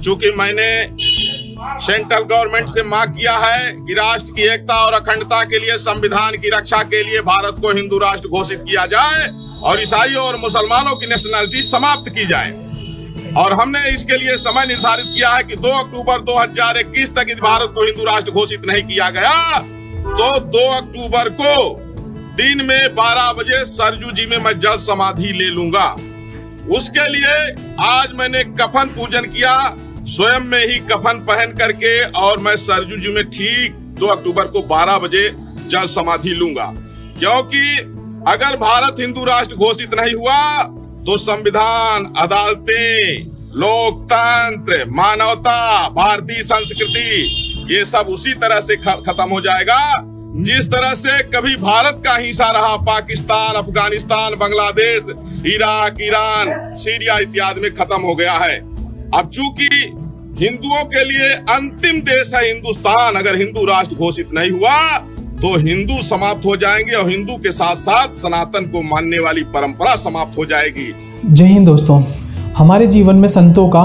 चूंकि मैंने central government से मांग किया है कि राष्ट्र की एकता और अखंडता के लिए, संविधान की रक्षा के लिए भारत को हिंदू राष्ट्र घोषित किया जाए और ईसाइयों और मुसलमानों की नेशनलिटी समाप्त की जाए, और हमने इसके लिए समय निर्धारित किया है कि 2 अक्टूबर 2021 तक यदि भारत को हिंदू राष्ट्र घोषित नहीं किया गया तो 2 अक्टूबर को दिन में 12 बजे सरजू जी में मैं जल समाधि ले लूंगा। उसके लिए आज मैंने कफन पूजन किया, स्वयं में ही कफन पहन करके, और मैं सरजू जी में ठीक 2 अक्टूबर को 12 बजे जल समाधि लूंगा। क्योंकि अगर भारत हिंदू राष्ट्र घोषित नहीं हुआ तो संविधान, अदालतें, लोकतंत्र, मानवता, भारतीय संस्कृति, ये सब उसी तरह से खत्म हो जाएगा जिस तरह से कभी भारत का हिस्सा रहा Pakistan, Afghanistan, Bangladesh, Iraq, Iran, Syria इत्यादि में खत्म हो गया है। अब चूंकि हिंदुओं के लिए अंतिम देश है हिंदुस्तान, अगर हिंदू राष्ट्र घोषित नहीं हुआ तो हिंदू समाप्त हो जाएंगे और हिंदू के साथ साथ सनातन को मानने वाली परंपरा समाप्त हो जाएगी। जय हिंद दोस्तों, हमारे जीवन में संतों का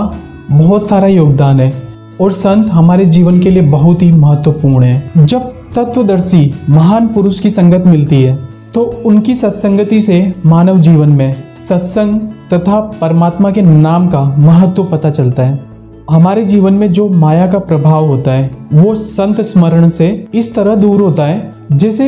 बहुत सारा योगदान है और संत हमारे जीवन के लिए बहुत ही महत्वपूर्ण है। जब तत्वदर्शी महान पुरुष की संगत मिलती है तो उनकी सत्संगति से मानव जीवन में सत्संग तथा परमात्मा के नाम का महत्व पता चलता है। हमारे जीवन में जो माया का प्रभाव होता है वो संत स्मरण से इस तरह दूर होता है जैसे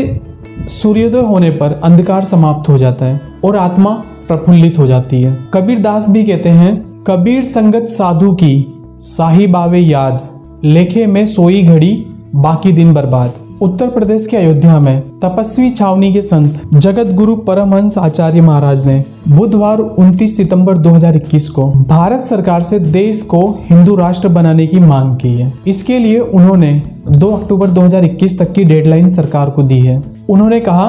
सूर्योदय होने पर अंधकार समाप्त हो जाता है और आत्मा प्रफुल्लित हो जाती है। कबीर दास भी कहते हैं, कबीर संगत साधु की साहिब आवे याद, लेखे में सोई घड़ी बाकी दिन बर्बाद। उत्तर प्रदेश के अयोध्या में तपस्वी छावनी के संत जगत गुरु परमहंस आचार्य महाराज ने बुधवार 29 सितंबर 2021 को भारत सरकार से देश को हिंदू राष्ट्र बनाने की मांग की है। इसके लिए उन्होंने 2 अक्टूबर 2021 तक की डेडलाइन सरकार को दी है। उन्होंने कहा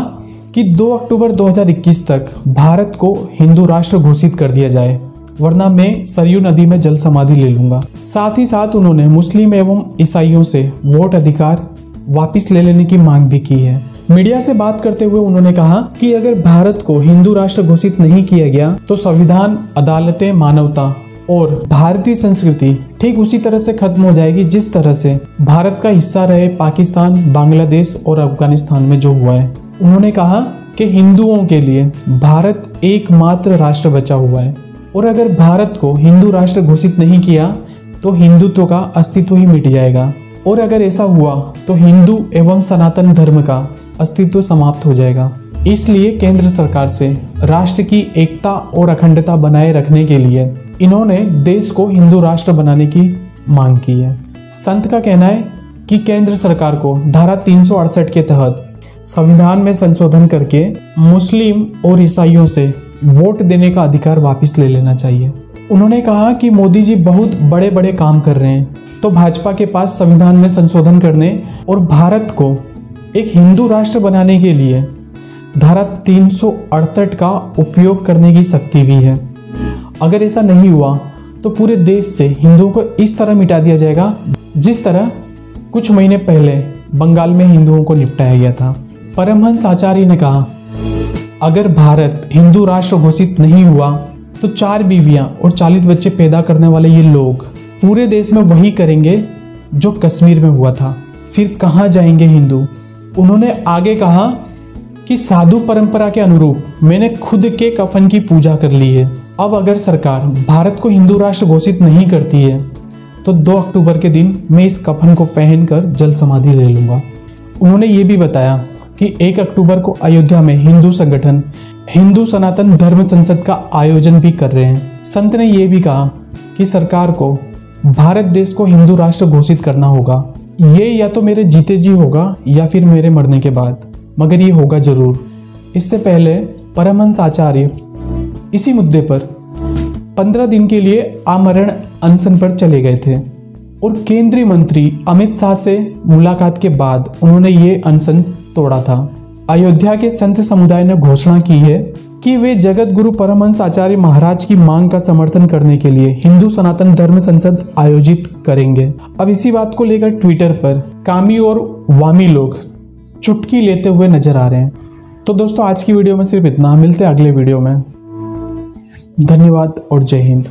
कि 2 अक्टूबर 2021 तक भारत को हिंदू राष्ट्र घोषित कर दिया जाए, वरना मैं सरयू नदी में जल समाधि ले लूंगा। साथ ही साथ उन्होंने मुस्लिम एवं ईसाइयों से वोट अधिकार वापिस ले लेने की मांग भी की है। मीडिया से बात करते हुए उन्होंने कहा कि अगर भारत को हिंदू राष्ट्र घोषित नहीं किया गया तो संविधान, अदालतें, मानवता और भारतीय संस्कृति ठीक उसी तरह से खत्म हो जाएगी जिस तरह से भारत का हिस्सा रहे पाकिस्तान, बांग्लादेश और अफगानिस्तान में जो हुआ है। उन्होंने कहा कि हिंदुओं के लिए भारत एकमात्र राष्ट्र बचा हुआ है और अगर भारत को हिंदू राष्ट्र घोषित नहीं किया तो हिंदुत्व का अस्तित्व ही मिट जाएगा, और अगर ऐसा हुआ तो हिंदू एवं सनातन धर्म का अस्तित्व समाप्त हो जाएगा। इसलिए केंद्र सरकार से राष्ट्र की एकता और अखंडता बनाए रखने के लिए इन्होंने देश को हिंदू राष्ट्र बनाने की मांग की है। संत का कहना है कि केंद्र सरकार को धारा 368 के तहत संविधान में संशोधन करके मुस्लिम और ईसाइयों से वोट देने का अधिकार वापस ले लेना चाहिए। उन्होंने कहा कि मोदी जी बहुत बड़े बड़े काम कर रहे हैं, तो भाजपा के पास संविधान में संशोधन करने और भारत को एक हिंदू राष्ट्र बनाने के लिए धारा 368 का उपयोग करने की शक्ति भी है। अगर ऐसा नहीं हुआ तो पूरे देश से हिंदुओं को इस तरह मिटा दिया जाएगा जिस तरह कुछ महीने पहले बंगाल में हिंदुओं को निपटाया गया था। परमहंस आचार्य ने कहा, अगर भारत हिंदू राष्ट्र घोषित नहीं हुआ तो 4 बीवियां और 40 बच्चे पैदा करने वाले ये लोग पूरे देश में वही करेंगे जो कश्मीर में हुआ था। फिर कहाँ जाएंगे हिंदू। उन्होंने आगे कहा कि साधु परंपरा के अनुरूप मैंने खुद के कफन की पूजा कर ली है। अब अगर सरकार भारत को हिंदू राष्ट्र घोषित नहीं करती है तो 2 अक्टूबर के दिन मैं इस कफन को पहनकर जल समाधि ले लूंगा। उन्होंने ये भी बताया कि 1 अक्टूबर को अयोध्या में हिंदू संगठन हिंदू सनातन धर्म संसद का आयोजन भी कर रहे हैं। संत ने यह भी कहा कि सरकार को भारत देश को हिंदू राष्ट्र घोषित करना होगा। ये या तो मेरे जीते जी होगा या फिर मेरे मरने के बाद, मगर ये होगा जरूर। इससे पहले परमहंस आचार्य इसी मुद्दे पर 15 दिन के लिए आमरण अनशन पर चले गए थे और केंद्रीय मंत्री अमित शाह से मुलाकात के बाद उन्होंने ये अनशन तोड़ा था। अयोध्या के संत समुदाय ने घोषणा की है कि वे जगत गुरु परमहंस आचार्य महाराज की मांग का समर्थन करने के लिए हिंदू सनातन धर्म संसद आयोजित करेंगे। अब इसी बात को लेकर ट्विटर पर कामी और वामी लोग चुटकी लेते हुए नजर आ रहे हैं। तो दोस्तों, आज की वीडियो में सिर्फ इतना। मिलते हैं अगले वीडियो में। धन्यवाद और जय हिंद।